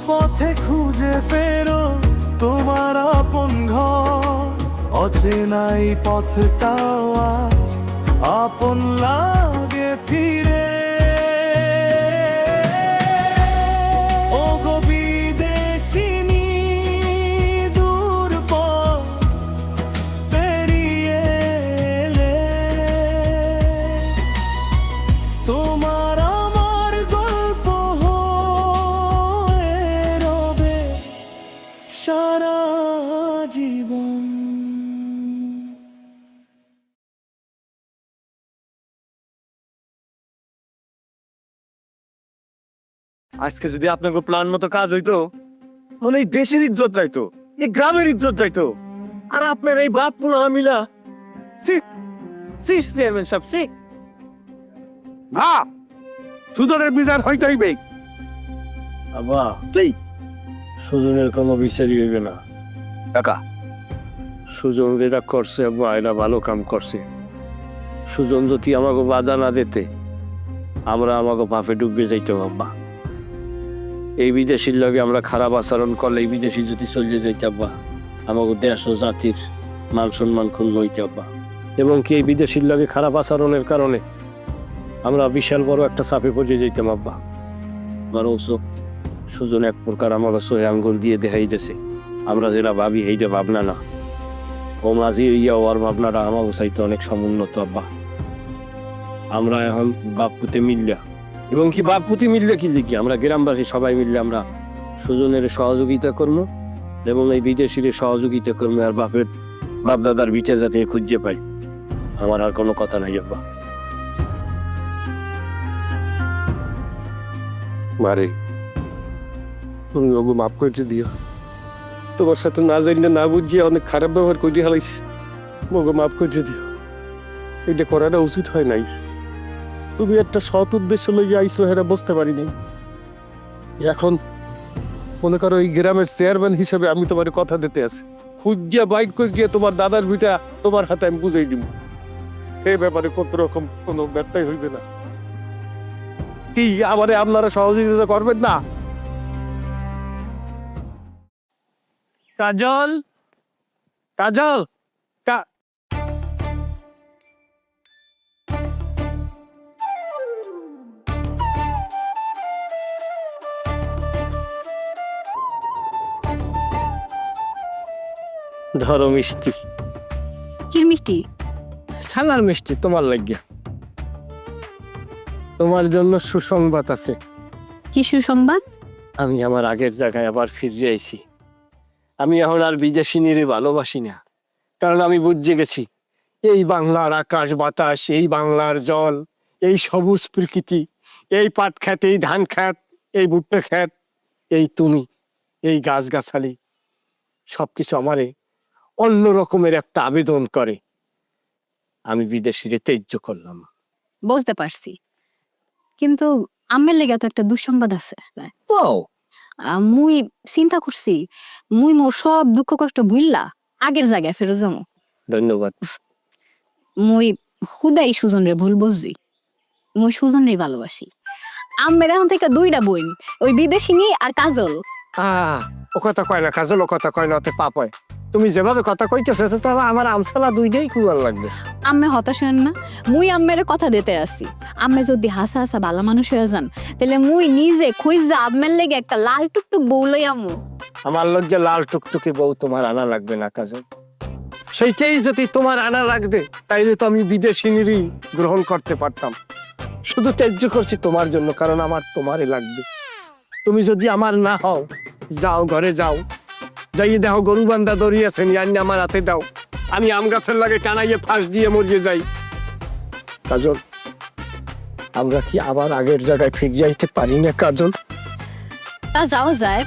পথে খুঁজে ফেরো তোমার আপন ঘর, অচেনাই পথটাও আজ আপন লাগে ফিরে। ও গো বিদেশিনী, দূর পথ পেরিয়ে এলে, তোমার আমার গল্প হয়ে রবে সারা জীবন। আজকে যদি আপনাকে প্ল্যান মতো কাজ হইতো, মানে এই দেশের ইজ্জত যাইতো, এই গ্রামের ইজ্জত যাইতো, আর আপনার এই বাপ পুলা মিলা চেয়ারম্যান সাহেব না, সুজনের বিচার হইতে হইবে। আবা সুজনের কোনো বিচারই হইবে না কাকা। সুজন যেটা করছে আব্বা, এটা ভালো কাম করছে। সুজন যদি আমাকে বাধা না দিতে, আমরা আমাকে বাপে ডুবে যাইতাম আব্বা। এই বিদেশির লগে আমরা খারাপ আচরণ করলে, এই বিদেশি যদি চলে যাইতাম বা আমাকে দেশ ও জাতির মান সম্মান ক্ষুণ্ণ হইতে আব্বা। এবং কি এই বিদেশির লগে খারাপ আচরণের কারণে আমরা বিশাল বড় একটা চাপে পড়ে যাইতাম আব্বা। আমার ওসব সুজন এক প্রকার আমাকে সহে আঙ্গুল দিয়ে দেখাই দিয়েছে, আমরা যেটা ভাবি সেইটা ভাবনা না। ও মাঝি হইয়া ওর ভাবনাটা আমার চাইতে অনেক সমুন্নত আব্বা। আমরা এখন বাপুতে মিললা, এবং কি বাপুতি মিললে কি লিখি, আমরা গ্রামবাসী সবাই মিললে আমরা সুজনের সহযোগিতা করবো, এবং এই বিদেশির সহযোগিতা করবো, আর বাপ দাদার বিচে যাতে খুঁজে পাই। আমার আর কোনো কথা নাই আব্বা। মারে, তুমি ওগো মাফ করে দিও। তোমার সাথে না জানি না বুঝিয়ে অনেক খারাপ ব্যবহার করে হালাইছি, ওগো মাফ করে দিও। এটা করাটা উচিত হয় নাই। তুমি একটা সৎ উদ্দেশ্য লইয়া আইসো, হেরা বুঝতে পারিনি। এখন মনে করো এই গ্রামের চেয়ারম্যান হিসেবে আমি তোমার কথা দিতে আছি, খুঁজিয়া বাইক করে গিয়ে তোমার দাদার বিটা তোমার হাতে আমি বুঝাই দিব। এই ব্যাপারে কত রকম কোনো ব্যর্থই হইবে না। কি আমারে আপনারা সহযোগিতা করবেন না? কাজল, কাজল, ধরো মিষ্টি। কি মিষ্টি? ছানার মিষ্টি, তোমার লাগিয়া। তোমার জন্য সুসংবাদ আছে। কি সুসংবাদ? আমি আমার আগের জায়গায় আবার ফিরে আইছি। আমি এখন আর বিদেশিনীরে ভালোবাসি না, কারণ আমি বুঝে গেছি এই বাংলার আকাশ বাতাস, এই বাংলার জল, এই সবুজ প্রকৃতি, এই পাট ক্ষেত, এই ধান ক্ষেত, এই ভুট্টা ক্ষেত, এই তুমি, এই গাছগাছালি, সবকিছু আমারে অন্য রকমের একটা আবেদন করে। আমি বিদেশিরে ত্যায্য করলাম। বুঝতে পারছি, কিন্তু আমের লেগে তো একটা দুঃসংবাদ আছে। মুই চিন্তা করছি, মুই মোর সব দুঃখ কষ্ট ভুললা আগের জায়গায় ফেরত যাবো। ধন্যবাদ। মুই হুদাই সুজনরে ভুল বুঝছি। মুই সুজনরে ভালোবাসি। আমের এখন থেকে দুইটা বই, ওই বিদেশিনী আর কাজল। ও কথা কয় না কাজল, ও কথা কয় না, ওতে পাপ হয়। তুমি যেভাবে কথা কইতেছো তো আমার আমছালা দুইটাই কুয়ার লাগবে। আম্মে হতাশ হন না, মুই আম্মের কথা দিতে আসি। আম্মে যদি হাসা হাসা ভালো মানুষ হয়ে যান, তাহলে মুই নিজে খুঁজা আম্মের লেগে একটা লাল টুকটুক বউ লই আম্মু। আমার লজ্জা লাল টুকটুকে বউ তোমার আনা লাগবে না কাজল। সেইটাই যদি তোমার আনা লাগবে, তাইলে তো আমি বিদেশিনীরই গ্রহণ করতে পারতাম। শুধু ত্যায্য করছি তোমার জন্য, কারণ আমার তোমারই লাগবে। তুমি যদি আমার না হও, যাও ঘরে যাও, যাইয়ে দেখো গরু বান্ধা দড়িয়েছেন, আনি আমার হাতে দাও, আমি আম গাছের লাগে টানাইয়ে ফাঁস দিয়ে মরিয়ে যাই। কাজল, আমরা কি আবার আগের জায়গায় ফিরে যাইতে পারি না কাজল? তা যাও যায়,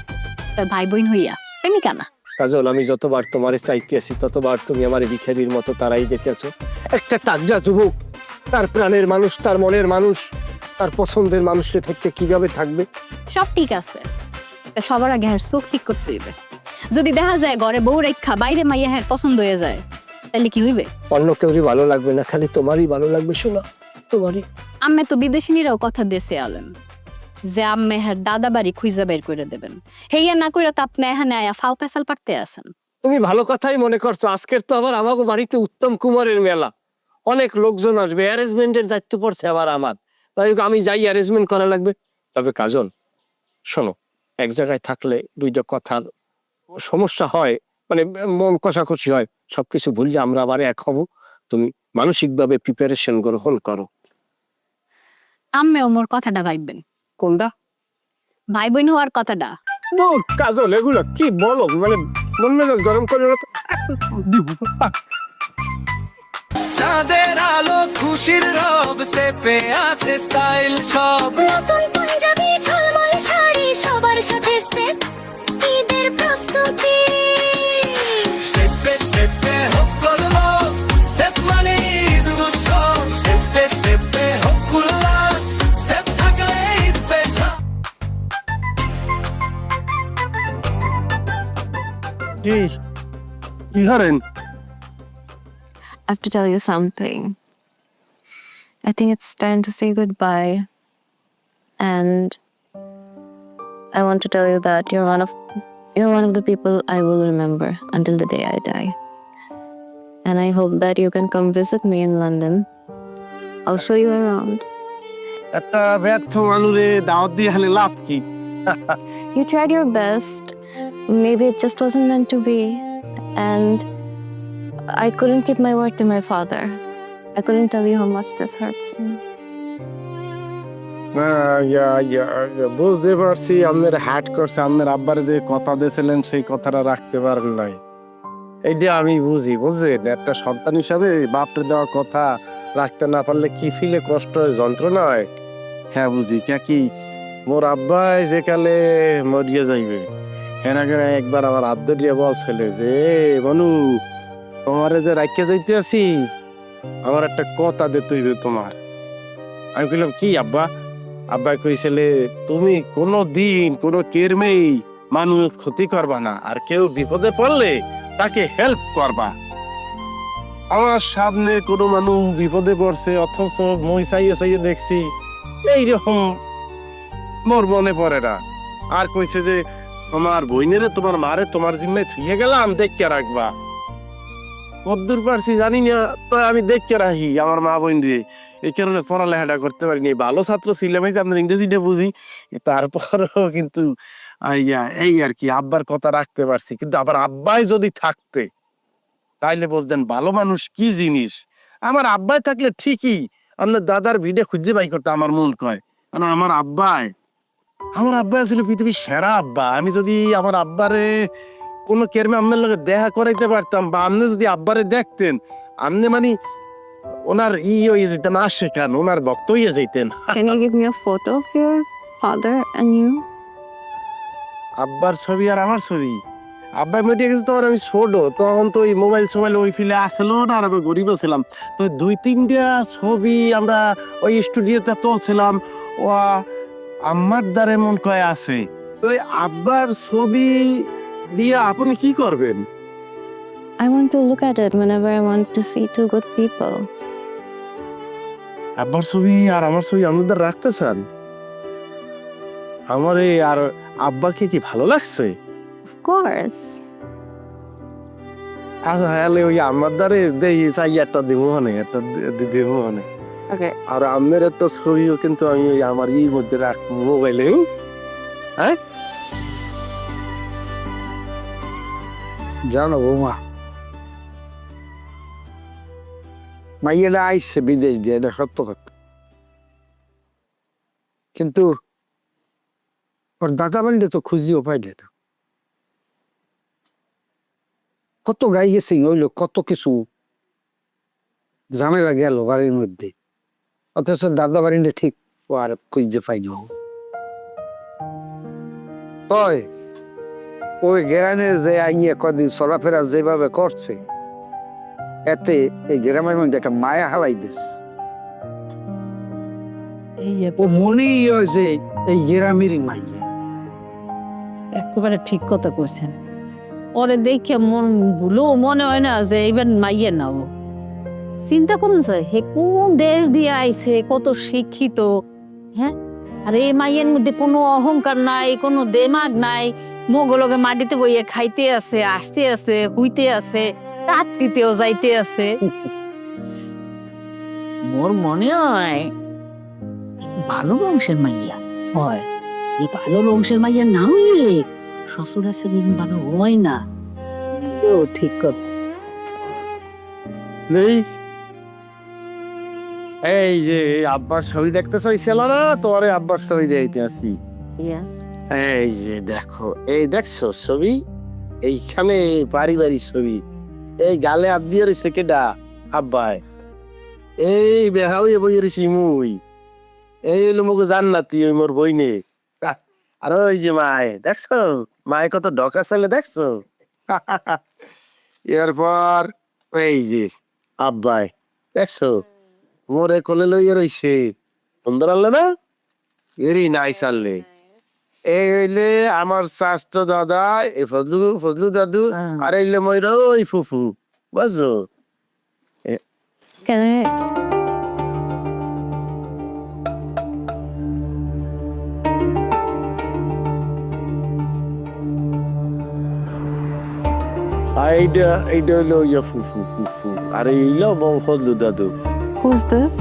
ভাই বোন হইয়া প্রেমিকা না। কাজল, আমি যতবার তোমারে চাইতে আছি, ততবার তুমি আমার ভিখারির মতো তারাই যেতেছো। একটা তাজা যুবক, তার প্রাণের মানুষ, তার মনের মানুষ, তার পছন্দের মানুষের থেকে কিভাবে থাকবে? সব ঠিক আছে, সবার আগে হ্যাঁ চোখ ঠিক করতে হইবে। যদি দেখা যায় ঘরে বউ রেখা বাইরে মাইয়া হ্যাঁ পছন্দ হয়ে যায়, তাহলে কি হইবে? অন্য কেউরই ভালো লাগবে না, খালি তোমারই ভালো লাগবে। শোনো, তোমারই। আম্মে তো বিদেশিনীরাও কথা দেশে আলেন, যে আম্মে হ্যাঁ দাদা বাড়ি খুঁজে বের করে দেবেন, হেইয়া না কইরা তো আপনি এখানে আয়া ফাও পেশাল পারতে আছেন। তুমি ভালো কথাই মনে করছো। আজকের তো আবার আমাকে বাড়িতে উত্তম কুমারের মেলা, অনেক লোকজন আসবে, অ্যারেঞ্জমেন্টের দায়িত্ব পড়ছে আবার আমার। তাই আমি যাই, অ্যারেঞ্জমেন্ট করা লাগবে। তবে কাজল শোনো, এক জায়গায় থাকলে দুইটা কথার সমস্যা হয়, মানে মন কষাকষি হয়। সবকিছু ভুললে আমরা আবার এক হব। তুমি মানসিকভাবে প্রিপারেশন গ্রহণ করো। আম্মেও মোর কথাটা ভাববেন, কোনটা? ভাই বোন হওয়ার কথাটা। দূর কাজল, এগুলো কি বলো, মানে মন মেজাজ গরম করে দিব। চাঁদের আলো খুশির রব, স্টেপে আছে স্টাইল সব। নতুন পাঞ্জাবি ঝলমল শাড়ি সবার সাথে স্টেপ, ঈদের প্রস্তুতি। স্টেপে স্টেপে হোক কলমো, স্টেপ মানে ঈদ উৎসব। স্টেপে স্টেপে হোক উল্লাস, স্টেপ থাকলে ঈদ স্পেশাল। কি কি হারেন? I have to tell you something. I think it's time to say goodbye. And I want to tell you that you're one of the people I will remember until the day I die. And I hope that you can come visit me in London. I'll show you around. একটা ব্যর্থ মানুষে দাওয়াত দিয়ে হলে লাভ কি? You tried your best. Maybe it just wasn't meant to be. And I couldn't keep my word to my father. I couldn't tell you how much this hurts me. বুঝতে পারছি আপনার হার্ট করছে, আপনার আব্বার যে কথা দিয়েছিলেন সেই কথাটা রাখতে পারেন নাই। এইটা আমি বুঝি, বুঝলেন? একটা সন্তান হিসাবে বাপরে দেওয়া কথা রাখতে না পারলে কি ফিলে কষ্ট হয়, যন্ত্রণা হয়। হ্যাঁ বুঝি, কে কি মোর আব্বাই যে কালে মরিয়ে যাইবে, হ্যাঁ একবার আমার আব্দুল দিয়ে বলছিল যে মনু তোমারে যে রাখিয়ে যাইতে আছি, আমার একটা কথা দিতে হইবে তোমার। আমি কইলাম কি আব্বা? আব্বা কইছিলে তুমি কোনো দিন কোনো কেরমেই মানুষ ক্ষতি করবা না, আর কেউ বিপদে পড়লে তাকে হেল্প করবা। আমার সামনে কোনো মানুষ বিপদে পড়ছে, অথচ মই চাইয়ে চাইয়ে দেখছি এইরকম মোর মনে পড়ে না। আর কইছে যে তোমার বইনেরে তোমার মারে তোমার জিম্মায় থুয়ে গেলাম, দেখে রাখবা। কদ্দূর পারছি জানি না, তো আমি দেখে রাখি আমার মা বোন রে। এই কারণে পড়ালেখাটা করতে পারিনি। ভালো ছাত্র ছিলাম, এই আপনার ইংরেজিটা বুঝি, তারপরও কিন্তু এই আর কি আব্বার কথা রাখতে পারছি। কিন্তু আবার আব্বাই যদি থাকতে তাইলে বলতেন ভালো মানুষ কি জিনিস। আমার আব্বাই থাকলে ঠিকই আপনার দাদার ভিডিও খুঁজে বাই করতে আমার মন কয়। কারণ আমার আব্বাই আসলে পৃথিবীর সেরা আব্বা। আমি যদি আমার আব্বারে কোনো কেরমে আপনার লোকে দেখা করাইতে পারতাম, বা আপনি যদি আব্বারে দেখতেন, আপনি মানে ওনার হয়ে যেতেন, আসে কেন ওনার ভক্ত হয়ে যেতেন। Can you give me a photo of your father and you? আব্বার ছবি আর আমার ছবি, আব্বা মেটে গেছে তখন আমি ছোট, তখন তো ওই মোবাইল ওই ফিলে আসলো না, আর আমি গরিব ছিলাম। তো 2-3টা ছবি আমরা ওই স্টুডিওতে তুলছিলাম, ও আমার দ্বারে মন কয় আছে। তো ওই আব্বার ছবি দিয়ে আপনি কি করবেন? I want to look at it whenever I want to see two good people. আব্বার ছবি আর আমার ছবি আমাদের রাখতে চান? আমার এই আর আব্বাকে কি ভালো লাগছে? Of course. আচ্ছা হ্যাঁ, ওই আমার দ্বারে দেই চাই একটা দেবো হনে, একটা দেবো হনে। Okay. আর আমের একটা ছবিও কিন্তু আমি ওই আমার মধ্যে রাখবো মোবাইলে। হ্যাঁ জানো বৌমা, মাইয়েরা আইসে বিদেশ দিয়ে, এটা সত্য কথা। কিন্তু ওর দাদা বাড়িটা তো খুঁজিও পাইলে না। কত গাই গেছে, হইলো কত কিছু ঝামেলা গেল বাড়ির মধ্যে, অথচ দাদা বাড়িটা ঠিক ও আর খুঁজতে পাইনি। তয় ওই গ্রামে যে আইয়ে কদিন চলাফেরা যেভাবে করছে, এতে এই গ্রামের মধ্যে একটা মায়া হালাই দিস। ও মনেই হয়েছে এই গ্রামেরই মাইয়া। একেবারে ঠিক কথা কইছেন। ওরে দেখে মন ভুলো মনে হয় না যে এইবার মাইয়ে নাও। চিন্তা করুন স্যার, হে কোন দেশ দিয়ে আইছে, কত শিক্ষিত, হ্যাঁ আর এই মাইয়ের মধ্যে কোনো অহংকার নাই, কোনো দেমাগ নাই। মোগলকে মাটিতে বইয়ে খাইতে আছে, আসতে আছে, হুইতে আছে, রাত্রিতেও যাইতে আছে। মোর মনে হয় ভালো বংশের মাইয়া হয়। এই ভালো বংশের মাইয়া না হইলে শ্বশুর দিন ভালো হয় না। ও ঠিক কথা। নেই এই যে আব্বার ছবি দেখতে চাইছিল না, তোরে আব্বার ছবি দিতে আসি। ইয়েস, এই যে দেখো, এই দেখছো ছবি, এইখানে পারিবারিক ছবি। এই গালে হাত দিয়ে রয়েছে কেডা? আব্বাই। এই বেহা হইয়া বই রয়েছি মুই। এই হলো মুখ জান্নাতি, ওই মোর বইনে। আর ওই যে মায়, দেখছো মায় কত ডকা ছেলে, দেখছো? এরপর এই যে আব্বাই, দেখছো মোরে কোলে লইয়া রইছে। সুন্দর আনলে না? ভেরি নাইস আনলে। এই হইলে আমার স্বাস্থ্য দাদা, এই ফজলু দাদু, আর এইলে ময়রা ওই ফুফু, বুঝছো? Can I? এইটা হইলো ইয়া ফুফু ফুফু, আর এইলো ফজলু দাদু। Who's this?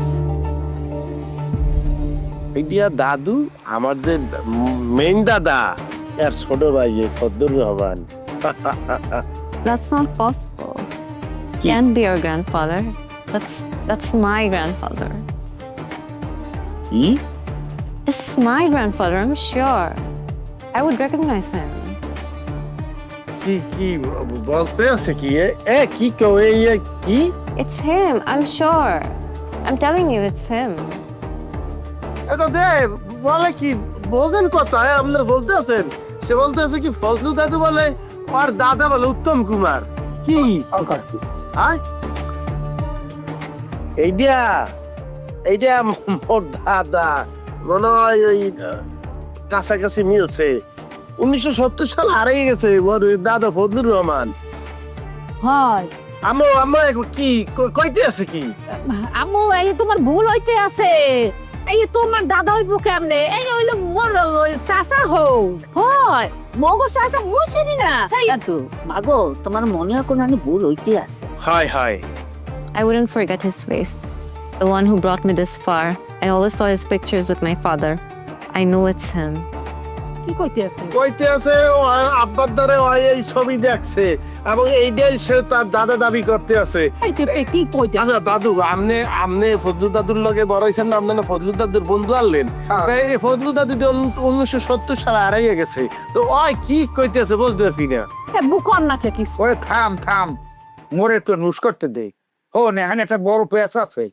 এইটা দাদু, আমার যে মেইন দাদা, এর ছোট ভাই Fazlur Rahman. That's not possible. Can't be your grandfather. That's my grandfather. কি? This is my grandfather, I'm sure. I would recognize him. কি কি বলতে আছে কি? এ কি কও এই কি? It's him, I'm sure. I'm telling you, it's him. এটা দে বলে কি বোঝেন কথা, আপনার বলতে আছেন? সে বলতে আছে কি ফজলু দাদু বলে আর দাদা বলে উত্তম কুমার। কি আয় এইটা মোর দাদা, মনে হয় ওই কাছাকাছি মিলছে। 1970 সাল হারিয়ে গেছে ওর দাদা ফজলুর রহমান। হয় আম্মু কি কইতে আছে কি? আম্মু, এই তোমার ভুল হইতে আছে। এই তোমার দাদা হইব কেমনে? এই হইলো মোর চাচা হও। হয় মগো চাচা মুই চিনি না। তাই তো। মাগো তোমার মনে হয় কোনো ভুল হইতে আছে। High high, I wouldn't forget his face. The one who brought me this far. I always saw his pictures with my father. I know it's him. কি কইতে আছে? কইতে আছে ও আব্বার দ্বারা ও এই ছবি দেখছে এবং এইটাই সে তার দাদা দাবি করতে আছে। এই তো কি কইতে আছে? আচ্ছা দাদু, আমনে ফজলু দাদুর লগে বড় হইছেন না? আপনারা ফজলু দাদুর বন্ধু আনলেন। এই ফজলু দাদু 1970 সালে হারিয়ে গেছে, তো ওই কি কইতেছে বুঝতেছি না। বুকন না কে কিছু। ওরে থাম মোরে তো নুস করতে দে। ও এখানে একটা বড় পেঁচ আছে।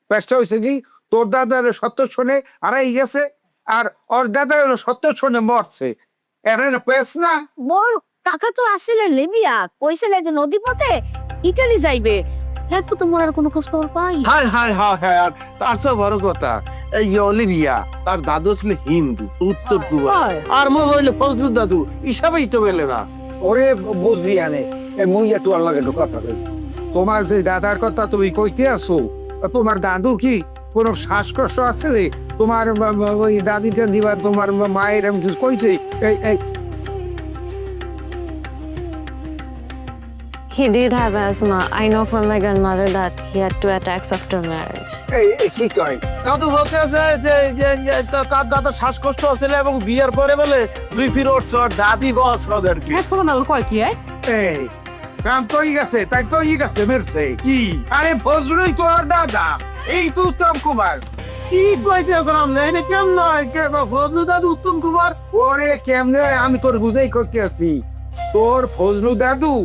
পেঁচটা হয়েছে কি, তোর দাদার 70 সনে হারাই গেছে আর ওর দাদা 70 সনে মরছে। এখানে পেঁচ না। মোর কাকা তো আসলে লিবিয়া, কইছিলে যে নদী পথে ইটালি যাইবে। এরপর তো মোর আর কোনো খোঁজ খবর পাই। হাই হাই হাই হাই, আর তার সব বড় কথা, এই অলিভিয়া তার দাদু ছিল হিন্দু, উত্তর পূর্ব, আর মো হইলে ফজলু দাদু, হিসাবেই তো মেলে না। ওরে বুঝবি আনে মুই একটু আর লাগে কথা কই। তোমার যে দাদার কথা তুমি কইতে আসো, তোমার দাদুর কি কোনো শ্বাসকষ্ট আছে? তোমার ওই দাদিটা দিবা, তোমার মায়ের এমন কিছু কইছে? এই He did have asthma. I know from my grandmother that he had 2 attacks after marriage. কি কয়? দাদু বলতে আছে যে তার দাদা শ্বাসকষ্ট আছিল এবং বিয়ের পরে বলে 2 ফির উঠছে ওর দাদি বস ওদেরকে। সোনাল কয় কি? এই কাম তো গেছে, তাই তো গেছে মেরছে কি? আরে ফজলুই তো আর দাদা, এই তো উত্তম কুমার। কি কইতে করলাম না, এটা কেমন নয় কে ফজলু দাদু উত্তম কুমার? ওরে কেমনে আমি তোর বুঝাই করতে আছি। তোর ফজলু দাদু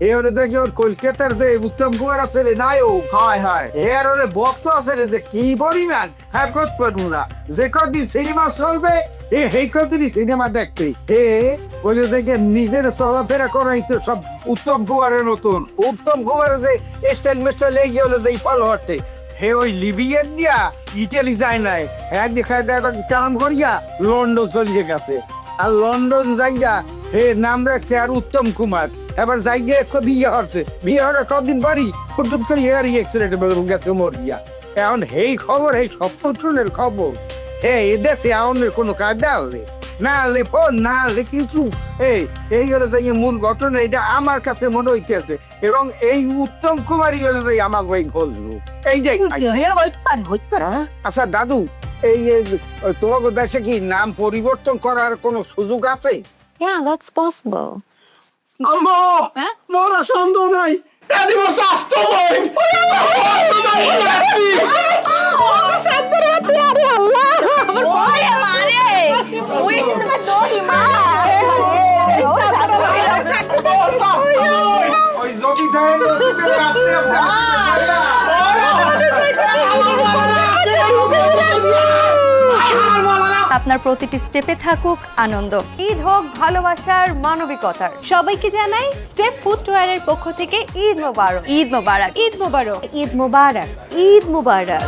এবারে দেখি ওর কলকাতার যে উত্তম কুমার আছে রে নায়ক, হায় হায়, এর ওরে ভক্ত আছে রে, যে কি পরিমাণ হ্যাঁ করতে পারবো না। যে কদিন সিনেমা চলবে এই কদিনই সিনেমা দেখতে বলে যে নিজের চলাফেরা করাই তো সব উত্তম কুমারের নতুন। উত্তম কুমারের যে স্টাইল মিস্টাইল লেগে হলো যে ফল হতে, হে ওই লিবিয়ান দিয়া ইটালি যায় নাই, হ্যাঁ দেখা কাম করিয়া লন্ডন চলিয়ে গেছে। আর লন্ডন যাইয়া হে নাম রাখছে আর উত্তম কুমার। এবার যাইয়া বিয়ে হচ্ছে, বিয়ে হওয়ার কদিন পরই ফুটফুট করে এয়ার অ্যাক্সিডেন্ট গেছে মর গিয়া। এখন এই খবর, এই 70 খবর এই দেশে অন্য কোনো কায়দা হলে না হলে ফোন না হলে কিছু এই হলো যে মূল ঘটনা, এটা আমার কাছে মনে হইতেছে। এবং এই উত্তম কুমারী হলো যে আমাকে ওই বলবো এইটাই। আচ্ছা দাদু, এই তোমাকে দেশে কি নাম পরিবর্তন করার কোনো সুযোগ আছে? Yeah, that's possible. আম্মা মোরা সন্দেহ নাই এদিন স্বাস্থ্য বই ওই যদি আপনার প্রতিটি স্টেপে থাকুক আনন্দ। ঈদ হোক ভালোবাসার মানবিকতার। সবাইকে জানাই স্টেপ ফুটওয়্যারের পক্ষ থেকে ঈদ মোবারক। ঈদ মোবারক। ঈদ মোবারক। ঈদ মোবারক। ঈদ মোবারক।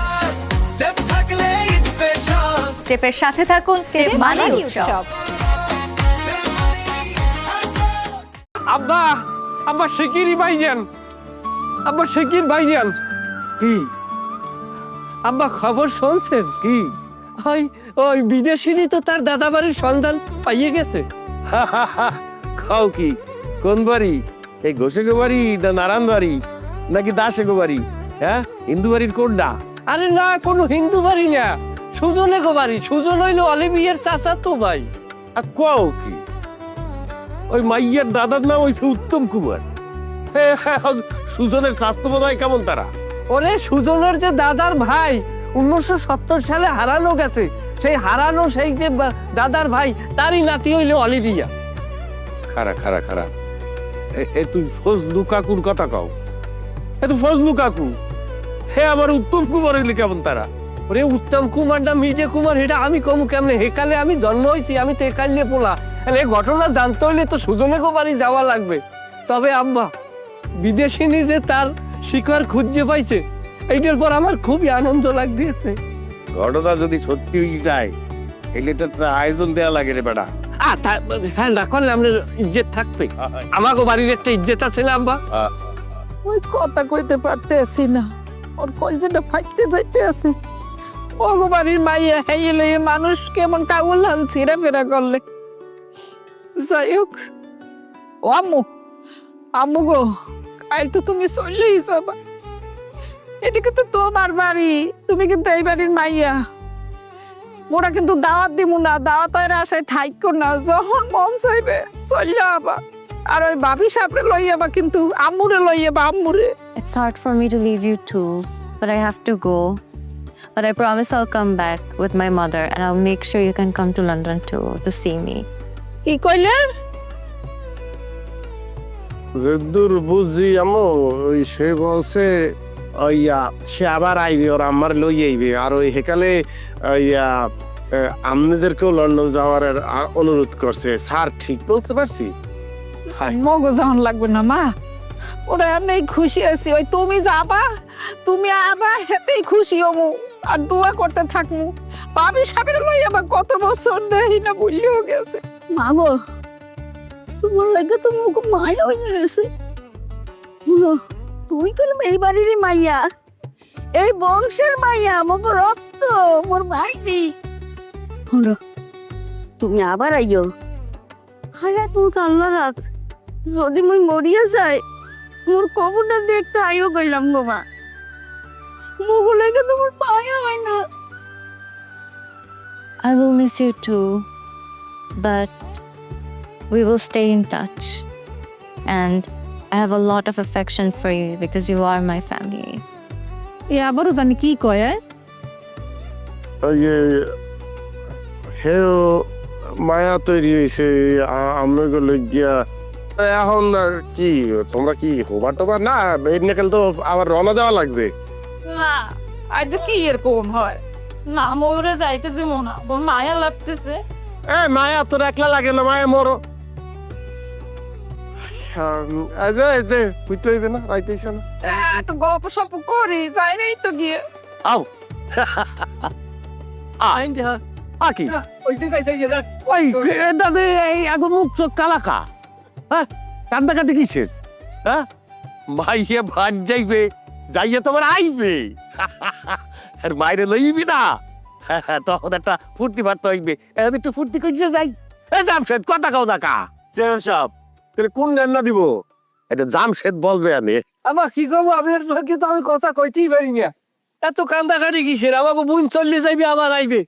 স্টেপ থাকলে ঈদ স্পেশাল। স্টেপের সাথে থাকুন, স্টেপ মানে উৎসব। আব্বা আব্বা শেকিরি ভাইজান, আব্বা শেকির ভাইজান। কি আব্বা খবর শুনছেন? কি ওই ওই বিদেশিনী তো তার দাদা বাড়ির সন্ধান পাইয়ে গেছে। খাও কি কোন বাড়ি? এই ঘোষেগো বাড়ি না নারায়ণ বাড়ি নাকি দাসেগো বাড়ি? হ্যাঁ, হিন্দু বাড়ির কোনটা? আরে না, কোনো হিন্দু বাড়ি না, সুজনে গো বাড়ি। সুজন হইলো অলিভিয়ার চাচা তো ভাই। আর কও কি? ওই মাইয়ার দাদার নাম হইছে উত্তম কুমার। সুজনের স্বাস্থ্য বোধ হয় কেমন তারা? ওরে সুজনের যে দাদার ভাই 1970 সালে হারানো গেছে, সেই হারানো সেই যে দাদার ভাই তারই নাতি হইলো অলিভিয়া। খারা খারা খারা এ তুই ফজলু কাকুর কথা কও? এ তো ফজলু কাকু, হে আমার উত্তম কুমার হইলে কেমন তারা? ওরে উত্তম কুমার না মিজে কুমার, এটা আমি কম কেমনে? হেকালে আমি জন্ম হয়েছি, আমি তো একালে পোলা। এই ঘটনা জানতে হলে তো সুজনে গো বাড়ি যাওয়া লাগবে। তবে আব্বা বিদেশিনী যে তার শিকার খুঁজে পাইছে, এইটার পর আমার খুবই আনন্দ লাগতেছে। ঘটনা যদি সত্যি হয়ে যায় এলে তো আয়োজন দেয়া লাগে রে বেটা। হ্যাঁ, না করলে আমাদের ইজ্জত থাকবে। আমাকে বাড়ির একটা ইজ্জত আছে না আব্বা? ওই কথা কইতে পারতেছি না, ওর কলজেটা ফাইটতে যাইতে আছে। ওগো বাড়ির মাইয়া হেইলে মানুষ কেমন কাউল হাল ছিঁড়া ফেরা করলে। যাই হোক, ও আম্মু, আম্মু গো, কাল তো তুমি চললেই যাবা। এটা কিন্তু তোমার বাড়ি, তুমি কিন্তু এই বাড়ির মাইয়া। মোরা কিন্তু দাওয়াত দিব না, দাওয়াতের আশায় থাইকো না, যখন মন চাইবে চললে আবা। আর ওই ভাবি সাপড়ে লই যাবা, কিন্তু আম্মুরে লই যাবা, আম্মুরে। It's hard for me to leave you too, but I have to go. But I promise I'll come back with my mother and I'll make sure you can come to London too to see me. কি কইলে? যদ্দূর বুঝি আমো ওই সে বলছে ওইয়া সে আবার আইবে, ওর আমার লই আইবে। আর ওই হেকালে ওইয়া আপনাদেরকেও লন্ডন যাওয়ার অনুরোধ করছে। স্যার ঠিক বলতে পারছি? মগো যাওয়ান লাগবে না মা, ওরা এমনি খুশি আছি। ওই তুমি যাবা, তুমি আবা, হেতেই খুশি হমু আর দোয়া করতে থাকমু। ভাবি সাপের লই যাবা, কত বছর দেই না ভুলিও গেছে। মাগো তোমার লাগে তো মুখ মায়া হয়ে গেছে। তুমি কইলাম এই বাড়িরই মাইয়া, এই বংশের মাইয়া, মগো রক্ত, মোর ভাইজি। তুমি আবার আইও। হায় তুমি আল্লাহ রাখ, যদি মুই মরিয়া যাই মোর কবরটা দেখতে আইও কইলাম গো মা। মুগো লাগে তোমার মায়া হয় না। I will miss you too, but we will stay in touch. And I have a lot of affection for you because you are my family. এ আবারও জানি কি কয়? ওই যে হেও মায়া তৈরি হয়েছে আমি গেলে গিয়া। এখন কি তোমরা কি হোবা টোবা? না এমনিকাল তো আবার রওনা দেওয়া লাগবে। না আজ কি এরকম হয় না, ময়ূরে যাইতেছে মনা, মায়া লাগতেছে। এ মায়া তোর একলা লাগে না, মায়া মরো। বুঝতে হইবে না, রাইতেছে না। একটু গল্প সপ করি, যাই নাই তো গিয়ে। আও কি ওই যে কাইছে যে ওই এটা যে এই আগুন মুখ চোখ কালাকা, হ্যাঁ কান্দাকাটি কি শেষ? হ্যাঁ মাইয়া ভাত যাইবে, যাইয়া তোমার আইবে আর মাইরে লইবি না। তখন একটা ফুর্তি ফার্তা হইবে এখন একটু ফুর্তি করিয়ে যাই। এ জামশেদ কথা কাও না কা চেয়ারম্যান সাহেব তাহলে কোন রান্না দিব? এটা জামশেদ বলবে আনে। আমার কি করবো, আপনার সঙ্গে তো আমি কথা কইতেই পারি না। এত কান্দাকাটি কিসের? আমাকে বোন চললে যাইবে আবার আইবে,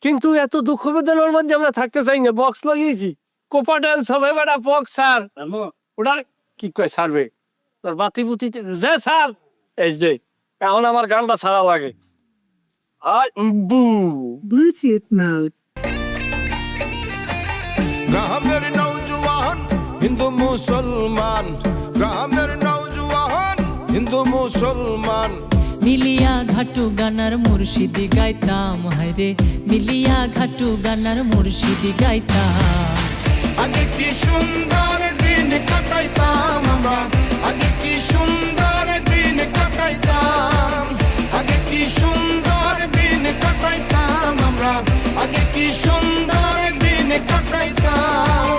কিন্তু এত দুঃখ বেদনার মধ্যে আমরা থাকতে চাই না। বক্স লাগিয়েছি কোপাটাল সবাই বেড়া বক্স সার ওটা কি কয় সারবে তোর বাতি বুতি যে সার এই যে এখন আমার গানটা সারা লাগে। আর বু Bluetooth mode. গ্রামের নওজওয়ান হিন্দু মুসলমান, গ্রামের নওজওয়ান হিন্দু মুসলমান। মিলিয়া ঘাটু গানার মুর্শিদি গাইতাম, হায়রে মিলিয়া ঘাটু গানার মুর্শিদি গাইতাম। আগে কি সুন্দর দিন কাটাইতাম আমরা, আগে কি সুন্দর দিন কাটাইতাম, আগে কি সুন্দর দিন কাটাইতাম আমরা, আগে কি সুন্দর দিন কাটাইতাম।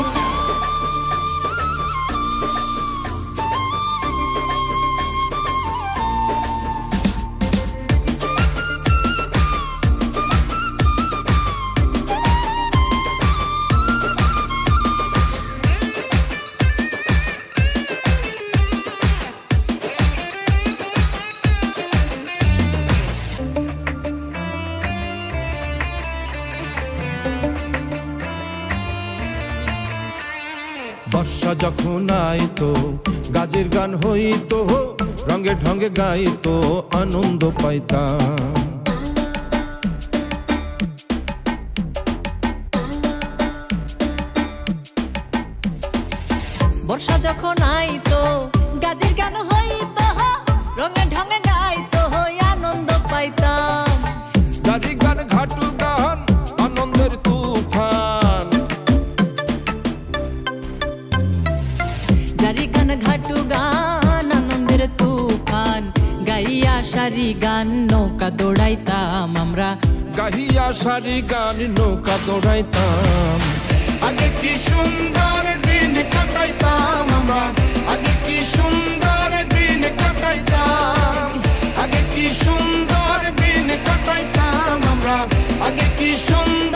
বর্ষা যখন আইতো গাজের গান হইতো, রঙে ঢঙ্গে গাইতো আনন্দ পাইতাম। বর্ষা যখন আইতো গাজের গান হইতো, রঙে ঢঙে গাইতো আনন্দ পাইতাম। গাজি গান ঘাটু গান আনন্দের তুফান, জারি গান ঘাটু গান আনন্দের তুফান, গাইয়া সারি গান নৌকা দৌড়াইতাম আমরা, গাহিয়া সারি গান নৌকা দৌড়াইতাম। আগে কি সুন্দর দিন কাটাইতাম আমরা, আগে কি সুন্দর দিন কাটাইতাম, আগে কি সুন্দর দিন কাটাইতাম আমরা, আগে কি সুন্দর